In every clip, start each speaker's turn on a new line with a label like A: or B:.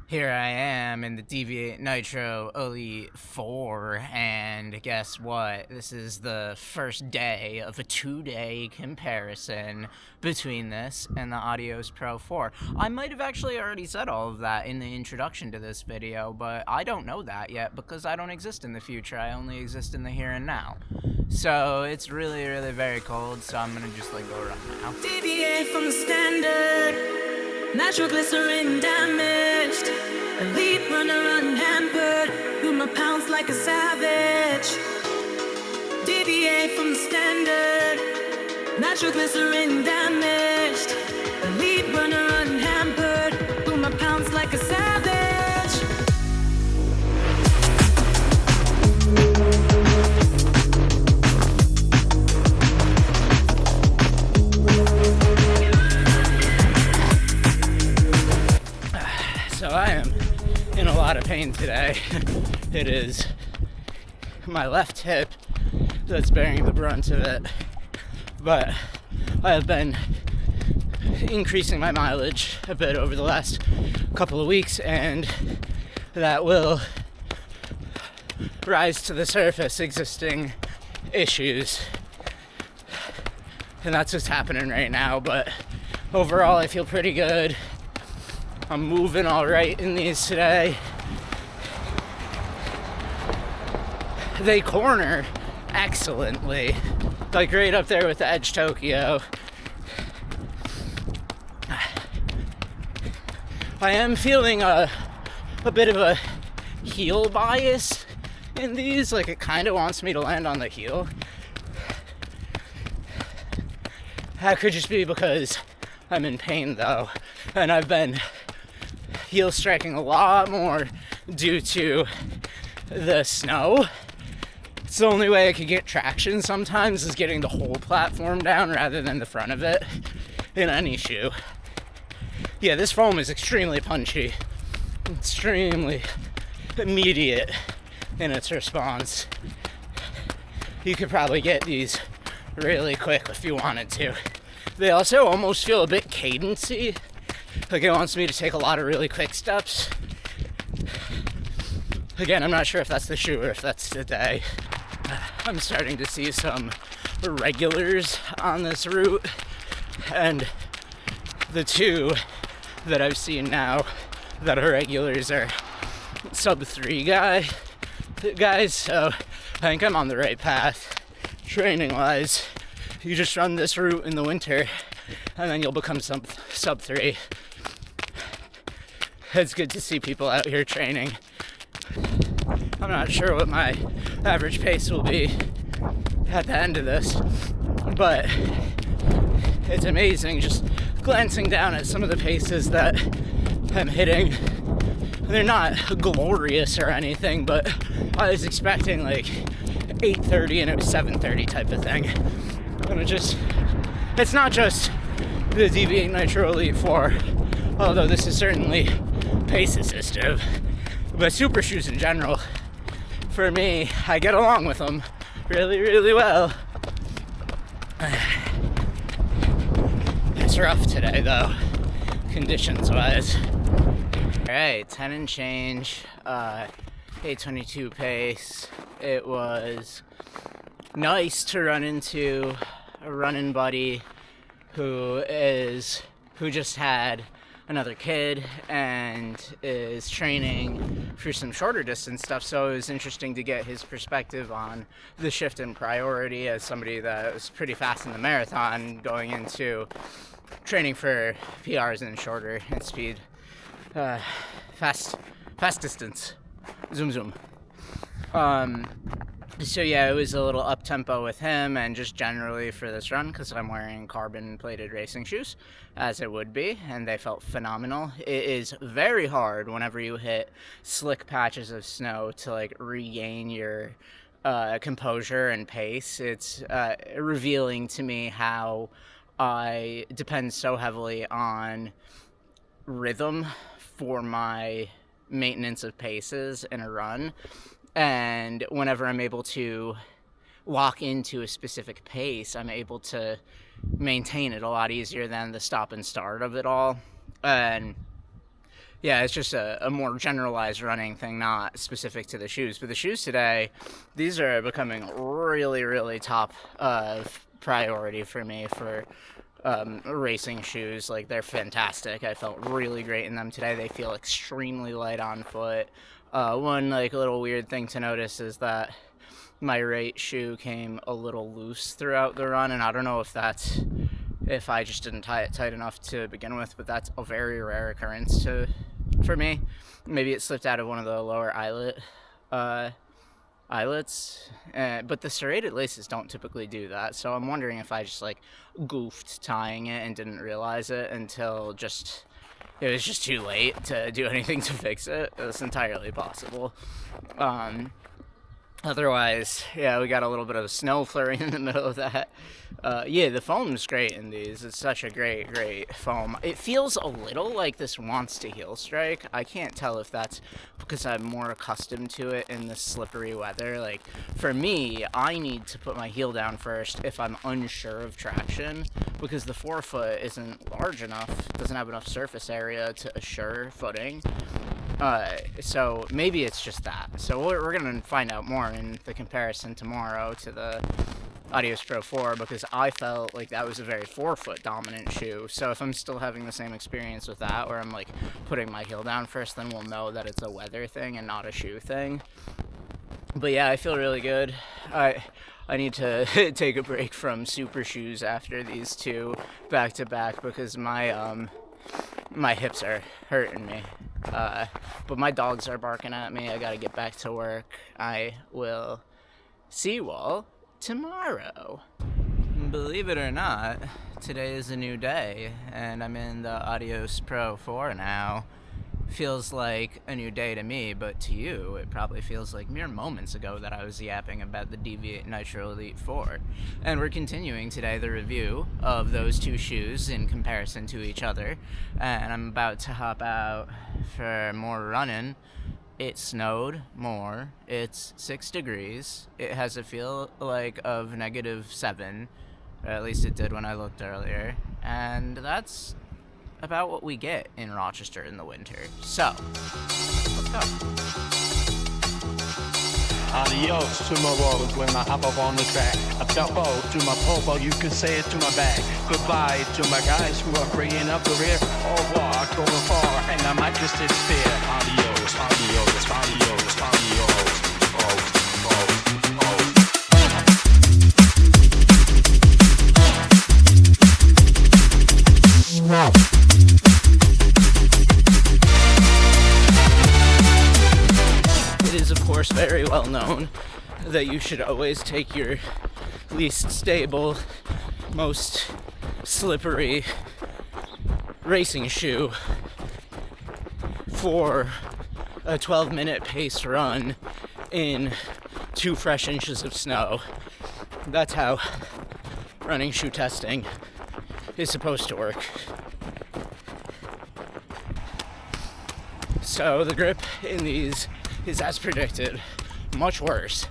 A: Here I am in the Deviate Nitro Elite 4, and guess what? This is the first day of a 2-day comparison between this and the Adios Pro 4. I might have actually already said all of that in the introduction to this video, but I don't know that yet because I don't exist in the future. I only exist in the here and now. So it's really very cold, so I'm gonna just go run now.
B: Deviate from the standard. Nitroglycerin damaged. Elite runner unhampered. Move my pounds like a savage. Deviate from the standard. Nitroglycerin damaged. Elite runner unhampered. Move my pounds like a savage.
A: So I am in a lot of pain today. It is my left hip that's bearing the brunt of it, but I have been increasing my mileage a bit over the last couple of weeks, and that will rise to the surface existing issues, and that's what's happening right now. But overall I feel pretty good. I'm moving all right in these today. They corner excellently, like right up there with the Edge Tokyo. I am feeling a bit of a heel bias in these, like it kind of wants me to land on the heel. That could just be because I'm in pain though, and I've been heel striking a lot more due to the snow. It's the only way I could get traction sometimes is getting the whole platform down rather than the front of it in any shoe. Yeah, this foam is extremely punchy, extremely immediate in its response. You could probably get these really quick if you wanted to. They also almost feel a bit cadency. Like it wants me to take a lot of really quick steps. Again, I'm not sure if that's the shoe or if that's the day. I'm starting to see some regulars on this route, and the two that I've seen now that are regulars are sub 3 guys, so I think I'm on the right path training wise. You just run this route in the winter and then you'll become sub 3. It's good to see people out here training. I'm not sure what my average pace will be at the end of this, but it's amazing just glancing down at some of the paces that I'm hitting. They're not glorious or anything, but I was expecting like 8:30 and it was 7:30 type of thing. And it's not just the Deviate Nitro Elite 4, although this is certainly pace assistive, but super shoes in general, for me, I get along with them really well. It's rough today though, conditions wise. Alright, 10 and change, 8:22 pace. It was nice to run into a running buddy who just had another kid and is training for some shorter distance stuff, so it was interesting to get his perspective on the shift in priority as somebody that was pretty fast in the marathon going into training for PRs and shorter and speed, fast distance, zoom. So yeah, it was a little up-tempo with him and just generally for this run because I'm wearing carbon-plated racing shoes, as it would be, and they felt phenomenal. It is very hard whenever you hit slick patches of snow to regain your composure and pace. It's revealing to me how I depend so heavily on rhythm for my maintenance of paces in a run. And whenever I'm able to lock into a specific pace, I'm able to maintain it a lot easier than the stop and start of it all. And yeah, it's just a more generalized running thing, not specific to the shoes. But the shoes today, these are becoming really, really top priority for me for racing shoes. Like, they're fantastic. I felt really great in them today. They feel extremely light on foot. One like little weird thing to notice is that my right shoe came a little loose throughout the run, and I don't know if I just didn't tie it tight enough to begin with, but that's a very rare occurrence for me. Maybe it slipped out of one of the lower eyelets, but the serrated laces don't typically do that, so I'm wondering if I just like goofed tying it and didn't realize it until it was just too late to do anything to fix it. It's entirely possible. Otherwise, yeah, we got a little bit of a snow flurry in the middle of that. Yeah, the foam's great in these. It's such a great foam. It feels a little like this wants to heel strike. I can't tell if that's because I'm more accustomed to it in this slippery weather. Like, for me, I need to put my heel down first if I'm unsure of traction, because the forefoot isn't large enough, doesn't have enough surface area to assure footing. So maybe it's just that. So we're going to find out more in the comparison tomorrow to the Adios Pro 4, because I felt like that was a very forefoot dominant shoe. So if I'm still having the same experience with that, where I'm like putting my heel down first, then we'll know that it's a weather thing and not a shoe thing. But yeah, I feel really good. I need to take a break from super shoes after these two back to back, because my hips are hurting me. But my dogs are barking at me. I gotta get back to work. I will see you all tomorrow. Believe it or not, today is a new day, and I'm in the Adios Pro 4 now. Feels like a new day to me, but to you, it probably feels like mere moments ago that I was yapping about the Deviate Nitro Elite 4. And we're continuing today the review of those two shoes in comparison to each other. And I'm about to hop out for more running. It snowed more. It's 6 degrees. It has a feel like of -7, or at least it did when I looked earlier. And that's about what we get in Rochester in the winter. So, let's go.
C: Adios to my road when I hop up on the track. A dumpo to my popo, you can say it to my back. Goodbye to my guys who are bringing up the rear. Au revoir, going far, and I might just disappear. Adios, adios, adios, adios.
A: It is, of course, very well known that you should always take your least stable, most slippery racing shoe for a 12-minute pace run in 2 fresh inches of snow. That's how running shoe testing is supposed to work. So the grip in these is, as predicted, much worse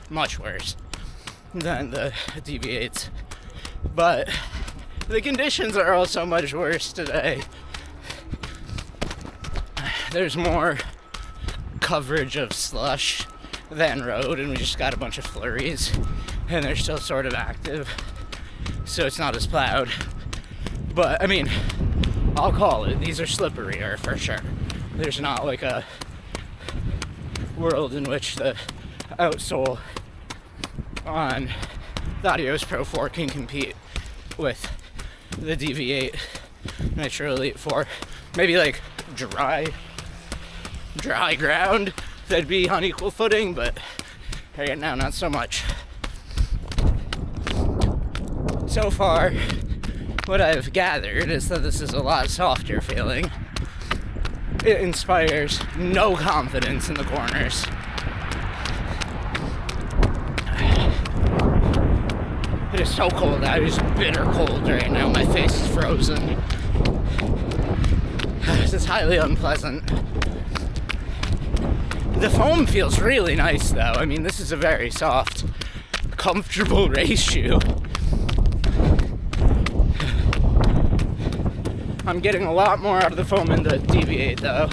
A: than the Deviates. But the conditions are also much worse today. There's more coverage of slush than road, and we just got a bunch of flurries, and they're still sort of active, so it's not as plowed. But, I mean, I'll call it, these are slipperier for sure. There's not like a world in which the outsole on the Adios Pro 4 can compete with the Deviate Nitro Elite 4. Maybe like dry ground, that'd be on equal footing, but right now not so much. So far, what I've gathered is that this is a lot softer feeling. It inspires no confidence in the corners. It is so cold. It is bitter cold right now. My face is frozen. This is highly unpleasant. The foam feels really nice, though. I mean, this is a very soft, comfortable race shoe. I'm getting a lot more out of the foam in the Deviate, though.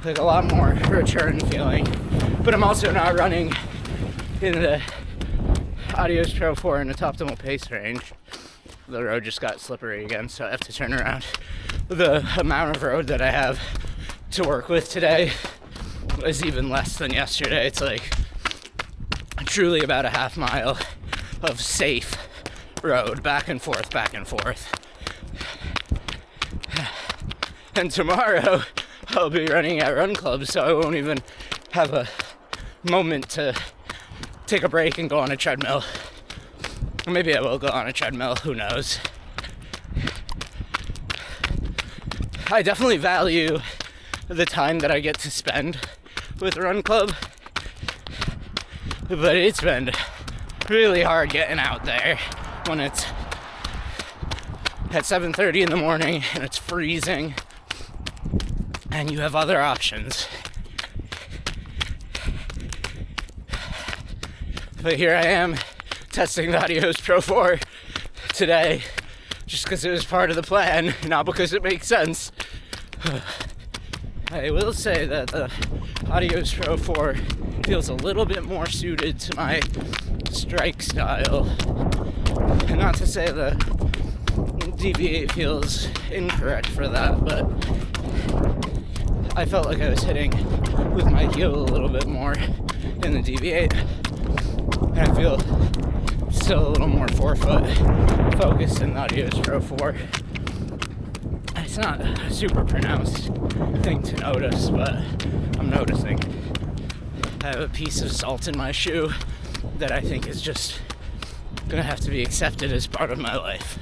A: like a lot more return feeling. But I'm also not running in the Adios Pro 4 in its optimal pace range. The road just got slippery again, so I have to turn around. The amount of road that I have to work with today is even less than yesterday. It's like truly about a half mile of safe road, back and forth, back and forth. And tomorrow I'll be running at Run Club, so I won't even have a moment to take a break and go on a treadmill. Or maybe I will go on a treadmill, who knows. I definitely value the time that I get to spend with Run Club, but it's been really hard getting out there when it's at 7:30 in the morning and it's freezing and you have other options. But here I am testing the Adios Pro 4 today just because it was part of the plan, not because it makes sense. I will say that the Adios Pro 4 feels a little bit more suited to my strike style. And not to say the Deviate feels incorrect for that, but I felt like I was hitting with my heel a little bit more in the Deviate. And I feel still a little more forefoot focused in the Adios Pro 4. It's not a super pronounced thing to notice, but I'm noticing. I have a piece of salt in my shoe that I think is just gonna have to be accepted as part of my life.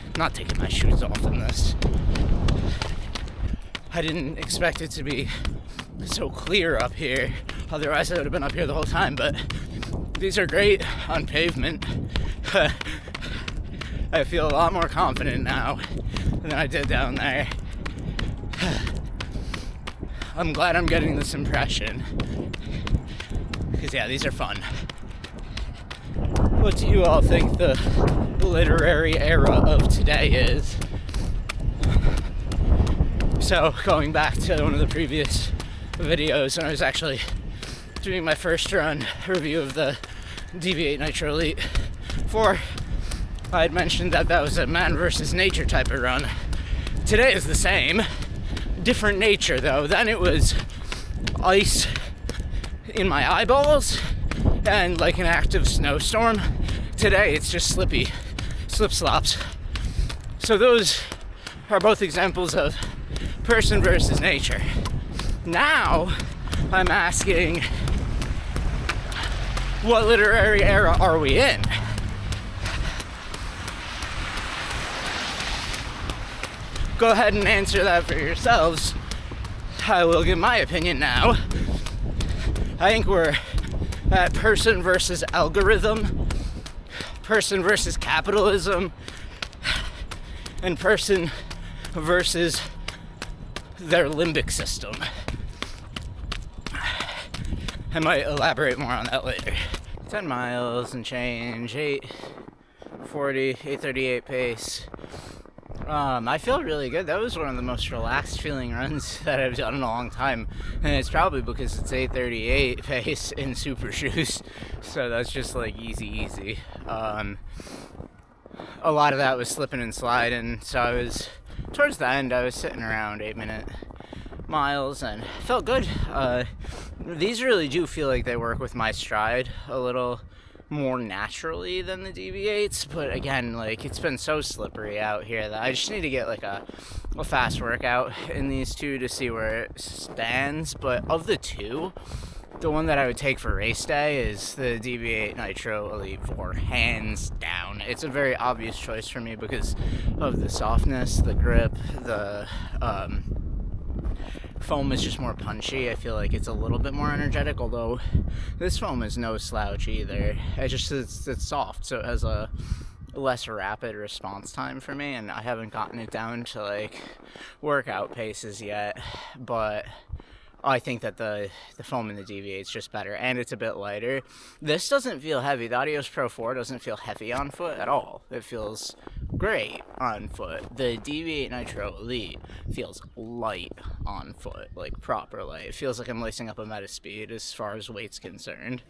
A: I'm not taking my shoes off in this. I didn't expect it to be so clear up here, otherwise I would have been up here the whole time, but these are great on pavement. I feel a lot more confident now than I did down there. I'm glad I'm getting this impression, because yeah, these are fun. What do you all think the literary era of today is? So, going back to one of the previous videos when I was actually doing my first run review of the Deviate Nitro Elite 4, I had mentioned that that was a man versus nature type of run. Today is the same, different nature though. Then it was ice in my eyeballs and like an active snowstorm. Today it's just slippy, slip slops. So those are both examples of person versus nature. Now I'm asking, what literary era are we in? Go ahead and answer that for yourselves. I will give my opinion now. I think we're at person versus algorithm, person versus capitalism, and person versus their limbic system. I might elaborate more on that later. 10 miles and change, 8:40, 8:38 pace. I feel really good. That was one of the most relaxed feeling runs that I've done in a long time. And it's probably because it's 8:38 pace in super shoes. So that's just like easy. A lot of that was slipping and sliding. So I was, towards the end, I was sitting around 8-minute miles and felt good. These really do feel like they work with my stride a little more naturally than the Deviates, but again, like, it's been so slippery out here that I just need to get like a fast workout in these two to see where it stands. But of the two, the one that I would take for race day is the Deviate Nitro Elite 4, hands down. It's a very obvious choice for me because of the softness, the grip, the foam is just more punchy. I feel like it's a little bit more energetic, although this foam is no slouch either. It's soft, so it has a less rapid response time for me, and I haven't gotten it down to like workout paces yet, but I think that the foam in the Deviate is just better, and it's a bit lighter. This doesn't feel heavy. The Adios Pro 4 doesn't feel heavy on foot at all. It feels great on foot. The Deviate Nitro Elite feels light on foot, like proper light. It feels like I'm lacing up a Metaspeed as far as weight's concerned.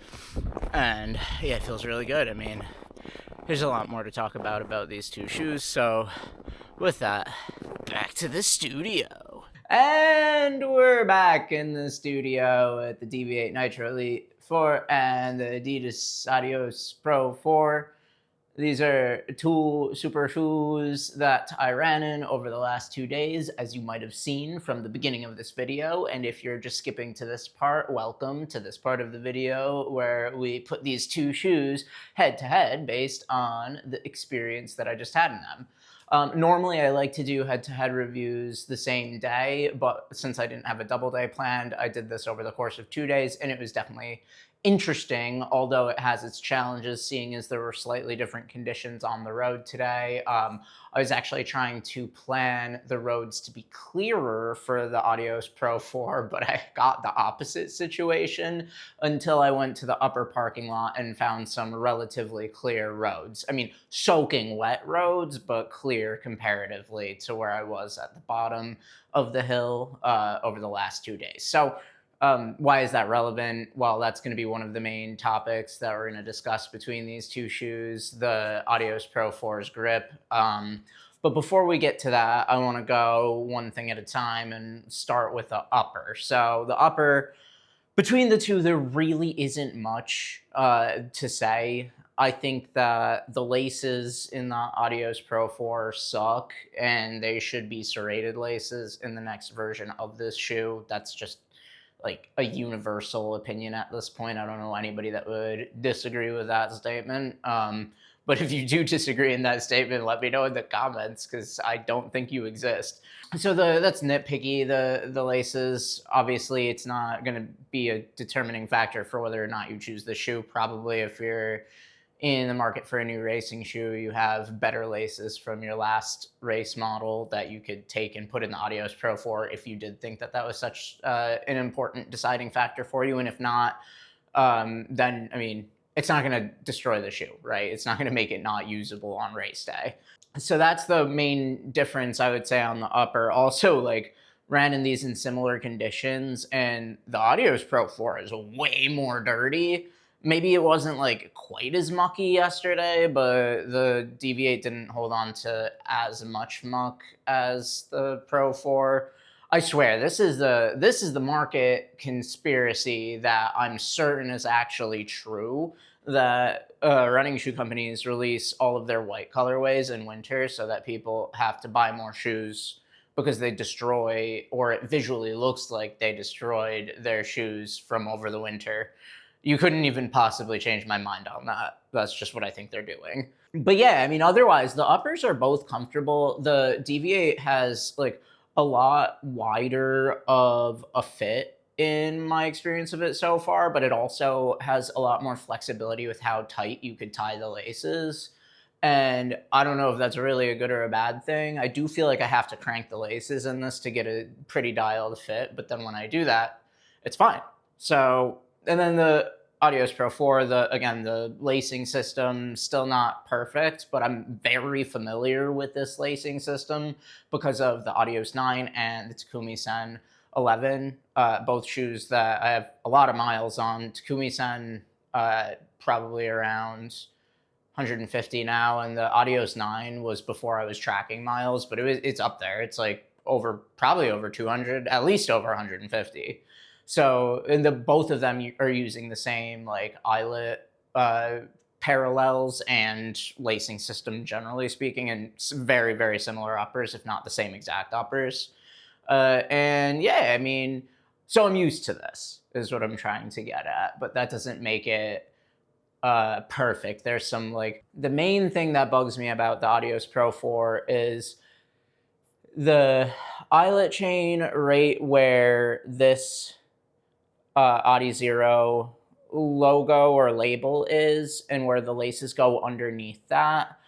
A: And yeah, it feels really good. I mean, there's a lot more to talk about these two shoes, so with that, back to the studio. And we're back in the studio at the Deviate Nitro Elite 4 and the Adidas Adios Pro 4. These are two super shoes that I ran in over the last 2 days, as you might have seen from the beginning of this video. And if you're just skipping to this part, welcome to this part of the video where we put these two shoes head to head based on the experience that I just had in them. Normally, I like to do head-to-head reviews the same day, but since I didn't have a double day planned, I did this over the course of 2 days, and it was definitely interesting, although it has its challenges, seeing as there were slightly different conditions on the road today. I was actually trying to plan the roads to be clearer for the Adios Pro 4, but I got the opposite situation until I went to the upper parking lot and found some relatively clear roads. I mean, soaking wet roads, but clear comparatively to where I was at the bottom of the hill over the last 2 days. So why is that relevant? Well, that's going to be one of the main topics that we're going to discuss between these two shoes, the Adios Pro 4's grip. But before we get to that, I want to go one thing at a time and start with the upper. So the upper, between the two, there really isn't much to say. I think that the laces in the Adios Pro 4 suck, and they should be serrated laces in the next version of this shoe. That's just like a universal opinion at this point. I don't know anybody that would disagree with that statement. But if you do disagree in that statement, let me know in the comments, because I don't think you exist. So that's nitpicky, the laces. Obviously, it's not going to be a determining factor for whether or not you choose the shoe. Probably if you're in the market for a new racing shoe, you have better laces from your last race model that you could take and put in the Adios Pro 4 if you did think that that was such an important deciding factor for you. And if not, then, I mean, it's not going to destroy the shoe, right? It's not going to make it not usable on race day. So that's the main difference, I would say, on the upper. Also, like, ran in these in similar conditions, and the Adios Pro 4 is way more dirty. Maybe it wasn't like quite as mucky yesterday, but the Deviate didn't hold on to as much muck as the Pro 4. I swear, this is the market conspiracy that I'm certain is actually true, that running shoe companies release all of their white colorways in winter so that people have to buy more shoes because they destroy, or it visually looks like they destroyed their shoes from over the winter. You couldn't even possibly change my mind on that. That's just what I think they're doing. But yeah, I mean, otherwise, the uppers are both comfortable. The Deviate has like a lot wider of a fit in my experience of it so far, but it also has a lot more flexibility with how tight you could tie the laces. And I don't know if that's really a good or a bad thing. I do feel like I have to crank the laces in this to get a pretty dialed fit, but then when I do that, it's fine. So, and then the Adios Pro 4, again, the lacing system, still not perfect, but I'm very familiar with this lacing system because of the Adios 9 and the Takumi-sen 11, both shoes that I have a lot of miles on. Takumi-sen, probably around 150 now, and the Adios 9 was before I was tracking miles, but it's up there. It's like probably over 200, at least over 150. So, and both of them are using the same like eyelet parallels and lacing system, generally speaking, and very, very similar uppers, if not the same exact uppers. And yeah, I mean, so I'm used to this, is what I'm trying to get at, but that doesn't make it perfect. There's some like, the main thing that bugs me about the Adios Pro 4 is the eyelet chain right where this Adi Zero logo or label is, and where the laces go underneath that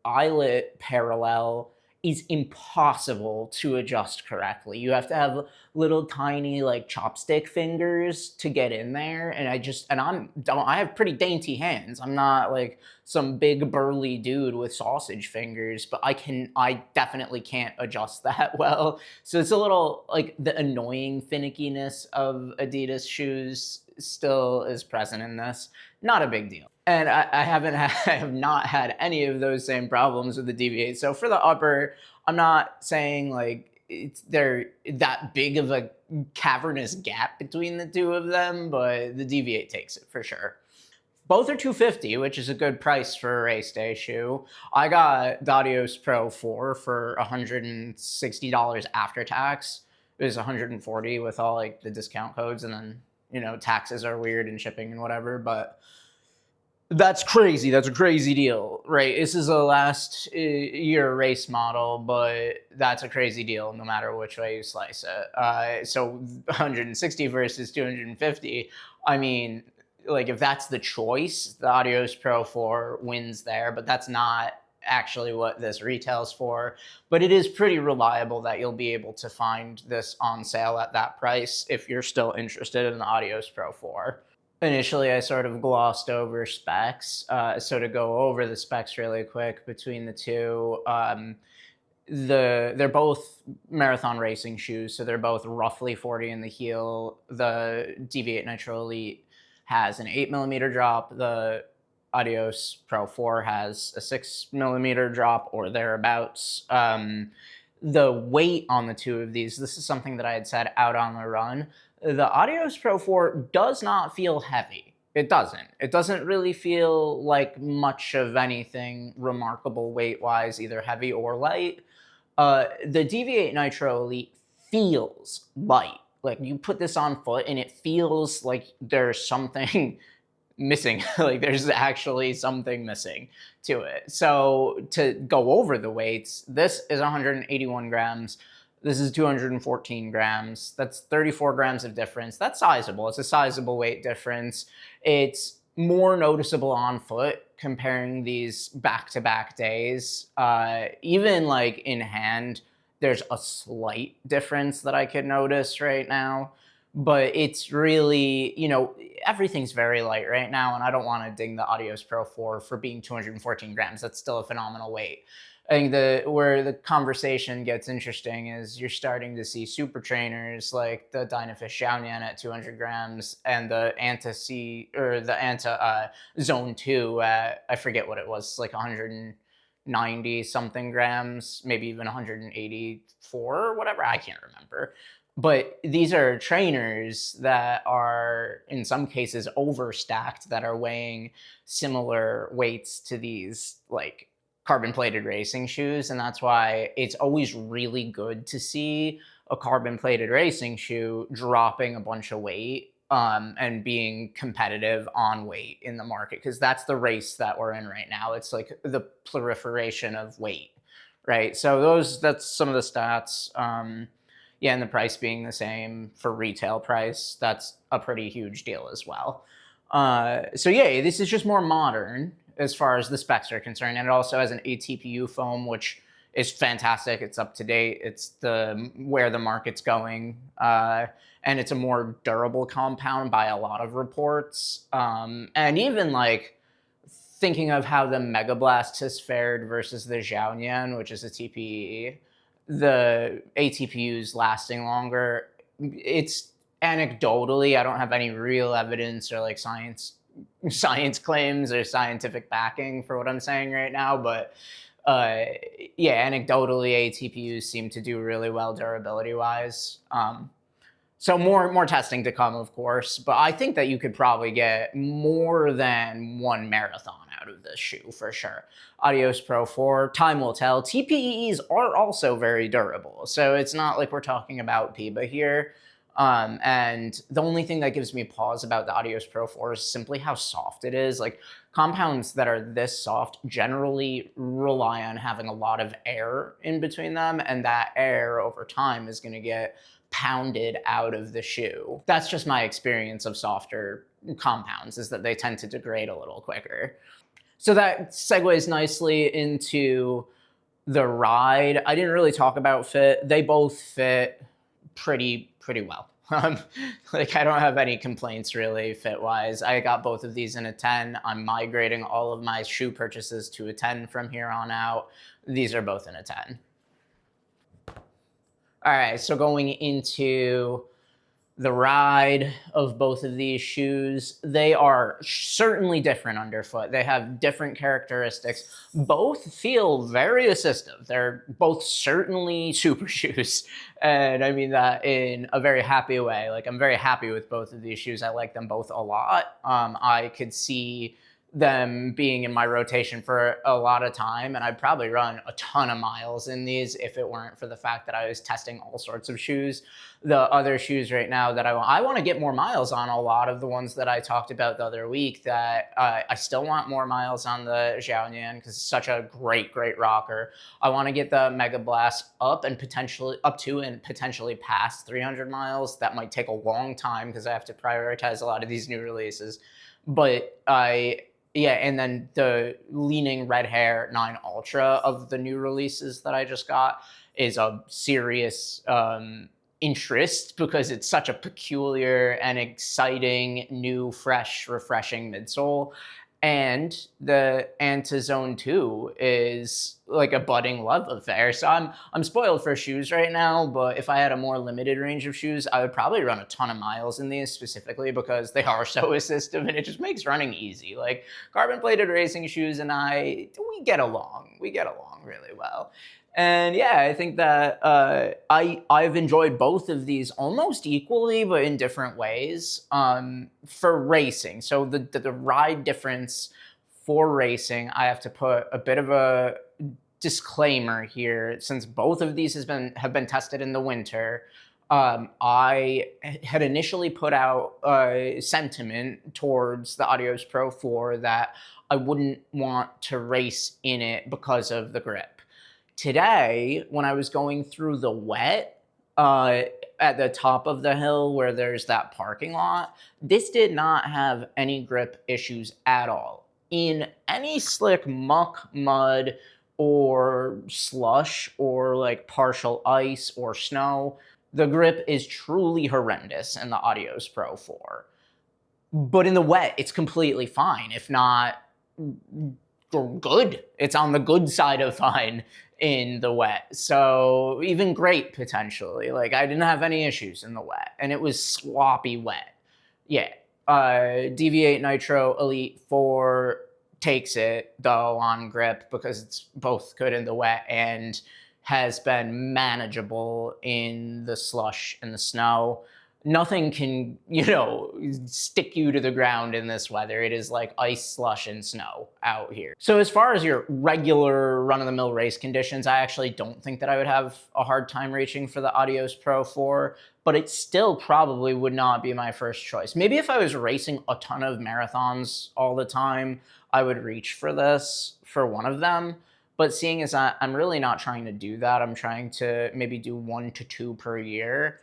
A: eyelet parallel is impossible to adjust correctly. You have to have little tiny like chopstick fingers to get in there, and I have pretty dainty hands. I'm not like some big burly dude with sausage fingers, but I definitely can't adjust that well. So it's a little like the annoying finickiness of Adidas shoes still is present in this. Not a big deal. And I have not had any of those same problems with the Deviate. So for the upper, I'm not saying like they're that big of a cavernous gap between the two of them, but the Deviate takes it for sure. Both are $250, which is a good price for a race day shoe. I got the Adios Pro 4 for $160 after tax. It was $140 with all like the discount codes, and then, you know, taxes are weird and shipping and whatever, but that's crazy. That's a crazy deal, right? This is a last year race model, but that's a crazy deal no matter which way you slice it. So 160 versus 250. I mean, like if that's the choice, the Adios Pro 4 wins there, but that's not actually what this retails for. But it is pretty reliable that you'll be able to find this on sale at that price if you're still interested in the Adios Pro 4. Initially, I sort of glossed over specs. So to go over the specs really quick between the two, they're both marathon racing shoes, so they're both roughly 40 in the heel. The Deviate Nitro Elite has an 8mm drop. The Adios Pro 4 has a 6mm drop or thereabouts. The weight on the two of these, this is something that I had said out on the run. The Adios Pro 4 does not feel heavy. It doesn't. It doesn't really feel like much of anything remarkable weight-wise, either heavy or light. The Deviate Nitro Elite feels light. Like, you put this on foot and it feels like there's something missing. Like, there's actually something missing to it. So, to go over the weights, this is 181 grams. This is 214 grams. That's 34 grams of difference. That's sizable. It's a sizable weight difference. It's more noticeable on foot comparing these back-to-back days. Even like in hand, there's a slight difference that I could notice right now. But it's really, you know, everything's very light right now, and I don't want to ding the Adios Pro 4 for being 214 grams. That's still a phenomenal weight. I think where the conversation gets interesting is you're starting to see super trainers like the Dynafish Xiaoyan at 200 grams and the Anta Zone 2 at, I forget what it was, like 190 something grams, maybe even 184 or whatever, I can't remember. But these are trainers that are, in some cases, overstacked, that are weighing similar weights to these, like, carbon-plated racing shoes, and that's why it's always really good to see a carbon-plated racing shoe dropping a bunch of weight and being competitive on weight in the market, because that's the race that we're in right now. It's like the proliferation of weight, right? So that's some of the stats. Yeah, and the price being the same for retail price, that's a pretty huge deal as well. So yeah, this is just more modern as far as the specs are concerned, and it also has an ATPU foam, which is fantastic. It's up to date. It's where the market's going, and it's a more durable compound by a lot of reports. And even like thinking of how the Mega Blast has fared versus the Xiaoyan, which is a TPE, the ATPU's lasting longer. It's anecdotally, I don't have any real evidence or like science claims or scientific backing for what I'm saying right now, but yeah, anecdotally, ATPUs seem to do really well durability-wise. So more testing to come, of course, but I think that you could probably get more than one marathon out of this shoe for sure. Adios Pro 4, time will tell. TPEs are also very durable, so it's not like we're talking about PIBA here. And the only thing that gives me pause about the Adios Pro 4 is simply how soft it is. Like, compounds that are this soft generally rely on having a lot of air in between them, and that air over time is going to get pounded out of the shoe. That's just my experience of softer compounds, is that they tend to degrade a little quicker. So that segues nicely into
D: The ride, I didn't really talk about fit. They both fit pretty well. Like I don't have any complaints really fit wise. I got both of these in a 10. I'm migrating all of my shoe purchases to a 10 from here on out. These are both in a 10. All right, so going into the ride of both of these shoes, they are certainly different underfoot. They have different characteristics. Both feel very assistive. They're both certainly super shoes. And I mean that in a very happy way. Like I'm very happy with both of these shoes. I like them both a lot. I could see them being in my rotation for a lot of time, and I'd probably run a ton of miles in these if it weren't for the fact that I was testing all sorts of shoes. The other shoes right now that I want to get more miles on, a lot of the ones that I talked about the other week, that I still want more miles on the Xiaonian because it's such a great rocker. I want to get the Mega Blast up and potentially up to and potentially past 300 miles. That might take a long time because I have to prioritize a lot of these new releases. But yeah, and then the Leaning Red Hair 9 Ultra of the new releases that I just got is a serious interest because it's such a peculiar and exciting, new, fresh, refreshing midsole. And the Antizone 2 is like a budding love affair. So I'm spoiled for shoes right now, but if I had a more limited range of shoes, I would probably run a ton of miles in these specifically because they are so assistive and it just makes running easy. Like carbon-plated racing shoes and we get along. We get along really well. And yeah, I think that I've enjoyed both of these almost equally, but in different ways for racing. So the ride difference for racing, I have to put a bit of a disclaimer here, since both of these have been tested in the winter. I had initially put out a sentiment towards the Adios Pro 4 that I wouldn't want to race in it because of the grip. Today, when I was going through the wet at the top of the hill where there's that parking lot, this did not have any grip issues at all. In any slick muck, mud, or slush, or like partial ice or snow, the grip is truly horrendous in the Adios Pro 4. But in the wet, it's completely fine, if not good. It's on the good side of fine in the wet. So even great potentially. Like I didn't have any issues in the wet and it was sloppy wet. Yeah. Deviate Nitro Elite 4 takes it though on grip because it's both good in the wet and has been manageable in the slush and the snow. Nothing can, stick you to the ground in this weather. It is like ice, slush, and snow out here. So as far as your regular run-of-the-mill race conditions, I actually don't think that I would have a hard time reaching for the Adios Pro 4, but it still probably would not be my first choice. Maybe if I was racing a ton of marathons all the time, I would reach for this for one of them. But seeing as I'm really not trying to do that, I'm trying to maybe do 1 to 2 per year,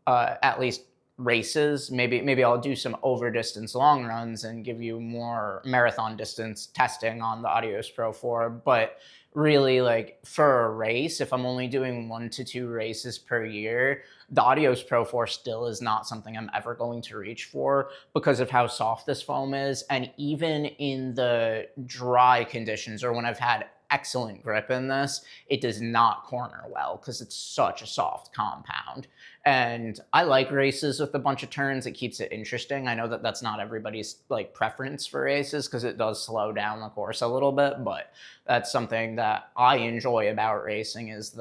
D: at least races. Maybe I'll do some over distance long runs and give you more marathon distance testing on the Adios Pro 4. But really, like for a race, if I'm only doing 1 to 2 races per year, the Adios Pro 4 still is not something I'm ever going to reach for because of how soft this foam is. And even in the dry conditions or when I've had excellent grip in this, it does not corner well because it's such a soft compound. And I like races with a bunch of turns. It keeps it interesting. I know that that's not everybody's like preference for races because it does slow down the course a little bit, but that's something that I enjoy about racing is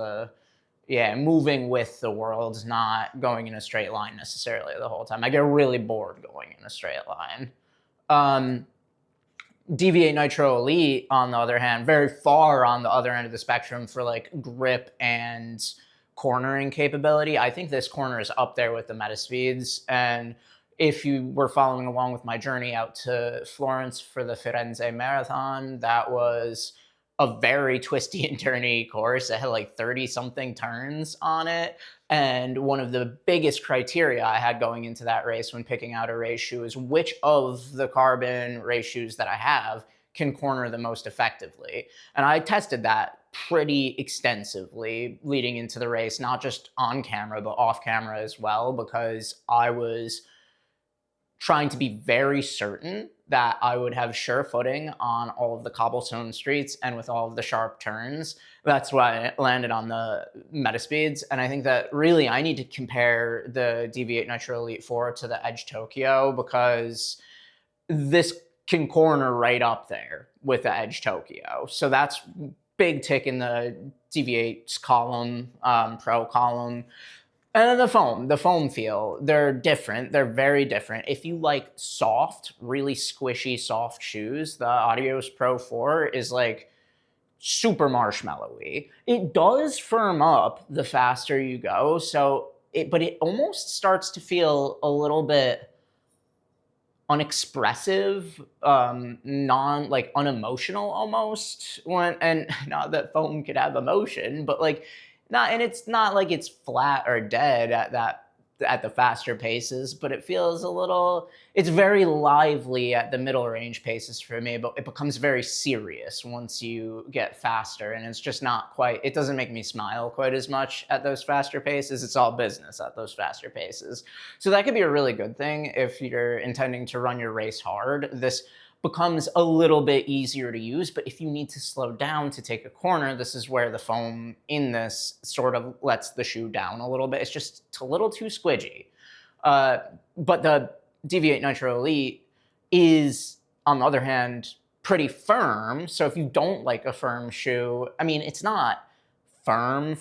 D: moving with the world, not going in a straight line necessarily the whole time. I get really bored going in a straight line. Deviate Nitro Elite, on the other hand, very far on the other end of the spectrum for like grip and cornering capability. I think this corner is up there with the Metaspeeds. And if you were following along with my journey out to Florence for the Firenze Marathon, that was a very twisty and turny course. It had like 30-something turns on it. And one of the biggest criteria I had going into that race when picking out a race shoe is which of the carbon race shoes that I have can corner the most effectively. And I tested that pretty extensively leading into the race, not just on camera, but off camera as well, because I was trying to be very certain that I would have sure footing on all of the cobblestone streets and with all of the sharp turns. That's why I landed on the meta speeds. And I think that really I need to compare the Deviate Nitro Elite 4 to the Edge Tokyo, because this can corner right up there with the Edge Tokyo. So that's big tick in the Deviate's column, Pro column. And then the foam feel, they're different. They're very different. If you like soft, really squishy, soft shoes, the Adios Pro 4 is like super marshmallowy. It does firm up the faster you go, but it almost starts to feel a little bit unexpressive, unemotional almost. And not that foam could have emotion, but like, and it's not like it's flat or dead at the faster paces, but it feels it's very lively at the middle range paces for me, but it becomes very serious once you get faster, and it's just not quite, it doesn't make me smile quite as much at those faster paces. It's all business at those faster paces. So that could be a really good thing if you're intending to run your race hard. This becomes a little bit easier to use, but if you need to slow down to take a corner, this is where the foam in this sort of lets the shoe down a little bit. It's a little too squidgy. But the Deviate Nitro Elite is, on the other hand, pretty firm. So if you don't like a firm shoe, I mean, it's not firm.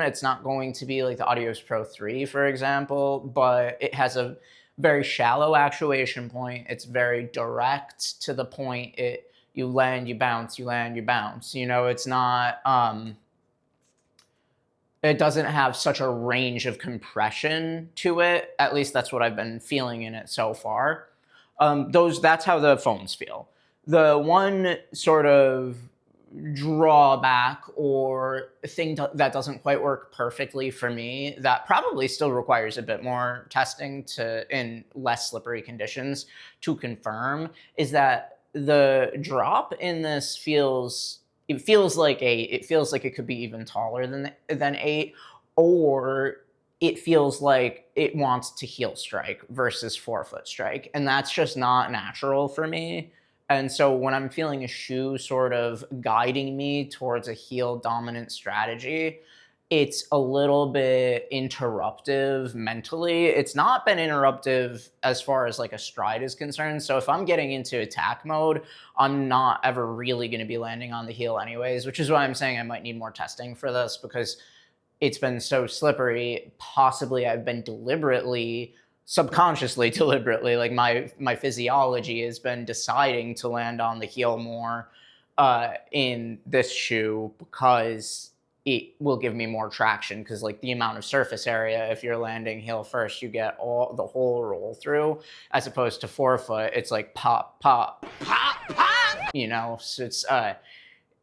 D: It's not going to be like the Adios Pro 3, for example, but it has a very shallow actuation point. It's very direct to the point. You land, you bounce, you land, you bounce. You know, it's not, it doesn't have such a range of compression to it. At least that's what I've been feeling in it so far. That's how the foams feel. The one sort of drawback or thing that doesn't quite work perfectly for me, that probably still requires a bit more testing in less slippery conditions to confirm, is that the drop in this feels like it could be even taller than 8, or it feels like it wants to heel strike versus forefoot strike, and that's just not natural for me. And so when I'm feeling a shoe sort of guiding me towards a heel dominant strategy, it's a little bit interruptive mentally. It's not been interruptive as far as like a stride is concerned. So if I'm getting into attack mode, I'm not ever really going to be landing on the heel anyways, which is why I'm saying I might need more testing for this, because it's been so slippery. Possibly I've been subconsciously deliberately, like my physiology has been deciding to land on the heel more in this shoe, because it will give me more traction, because like the amount of surface area, if you're landing heel first, you get the whole roll through, as opposed to forefoot, it's like pop, pop, pop, pop, you know. So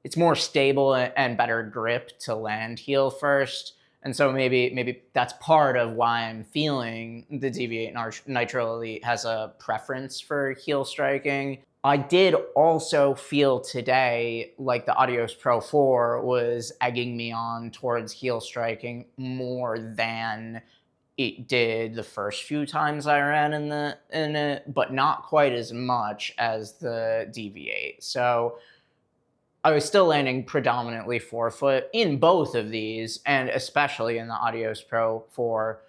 D: it's more stable and better grip to land heel first. And so maybe that's part of why I'm feeling the Deviate Nitro Elite has a preference for heel striking. I did also feel today like the Adios Pro 4 was egging me on towards heel striking more than it did the first few times I ran in it, but not quite as much as the Deviate. So I was still landing predominantly forefoot in both of these, and especially in the Adios Pro 4.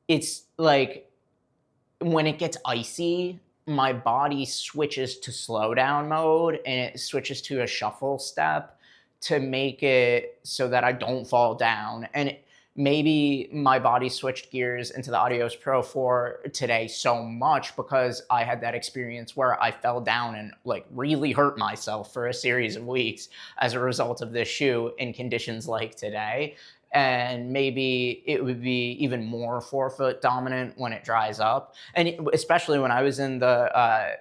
D: It's like when it gets icy, my body switches to slowdown mode, and it switches to a shuffle step to make it so that I don't fall down. And maybe my body switched gears into the Adios Pro 4 today so much because I had that experience where I fell down and like really hurt myself for a series of weeks as a result of this shoe in conditions like today. And maybe it would be even more forefoot dominant when it dries up. And especially when I was in the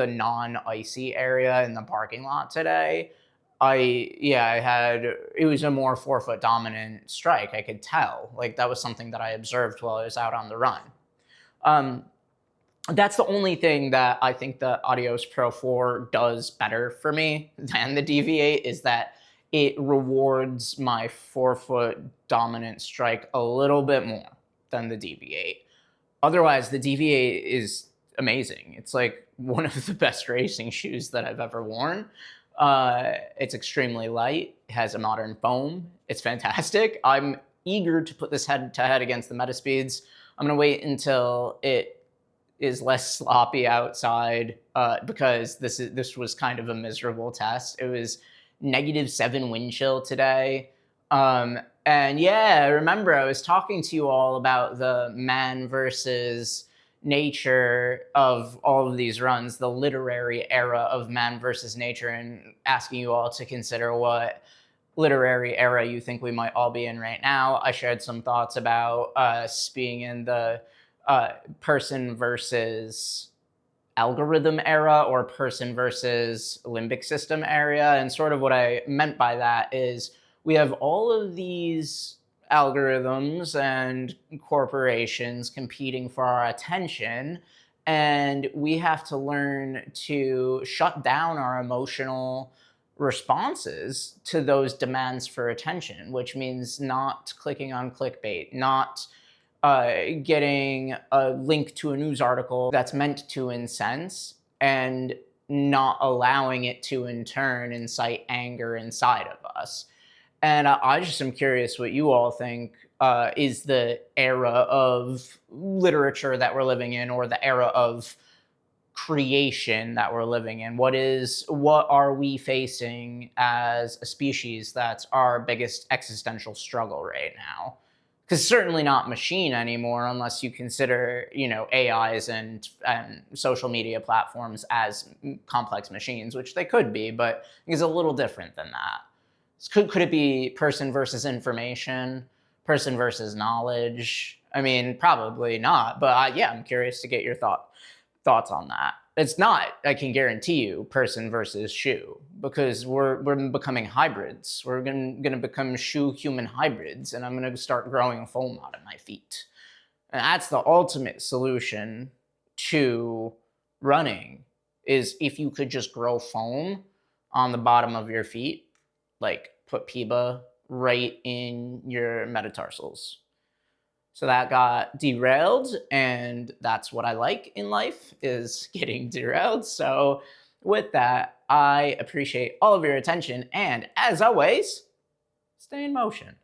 D: non-icy area in the parking lot today, it was a more forefoot dominant strike. I could tell. Like, that was something that I observed while I was out on the run. That's the only thing that I think the Adios Pro 4 does better for me than the Deviate, is that it rewards my forefoot dominant strike a little bit more than the Deviate. Otherwise, the Deviate is amazing. It's like one of the best racing shoes that I've ever worn. It's extremely light. It has a modern foam. It's fantastic. I'm eager to put this head to head against the Metaspeeds. I'm going to wait until it is less sloppy outside because this was kind of a miserable test. It was -7 wind chill today. And yeah, I remember I was talking to you all about the man versus nature of all of these runs, the literary era of man versus nature, and asking you all to consider what literary era you think we might all be in right now. I shared some thoughts about us being in the person versus algorithm era or person versus limbic system area. And sort of what I meant by that is we have all of these algorithms and corporations competing for our attention, and we have to learn to shut down our emotional responses to those demands for attention, which means not clicking on clickbait, not getting a link to a news article that's meant to incense, and not allowing it to in turn incite anger inside of us. And I just am curious what you all think is the era of literature that we're living in, or the era of creation that we're living in. What are we facing as a species that's our biggest existential struggle right now? Because certainly not machine anymore, unless you consider, AIs and social media platforms as complex machines, which they could be, but it's a little different than that. Could it be person versus information, person versus knowledge? I mean, probably not, but yeah, I'm curious to get your thoughts on that. It's not, I can guarantee you, person versus shoe, because we're becoming hybrids. We're gonna become shoe-human hybrids, and I'm gonna start growing foam out of my feet. And that's the ultimate solution to running, is if you could just grow foam on the bottom of your feet, like put PIBA right in your metatarsals. So that got derailed, and that's what I like in life, is getting derailed. So with that, I appreciate all of your attention, and as always, stay in motion.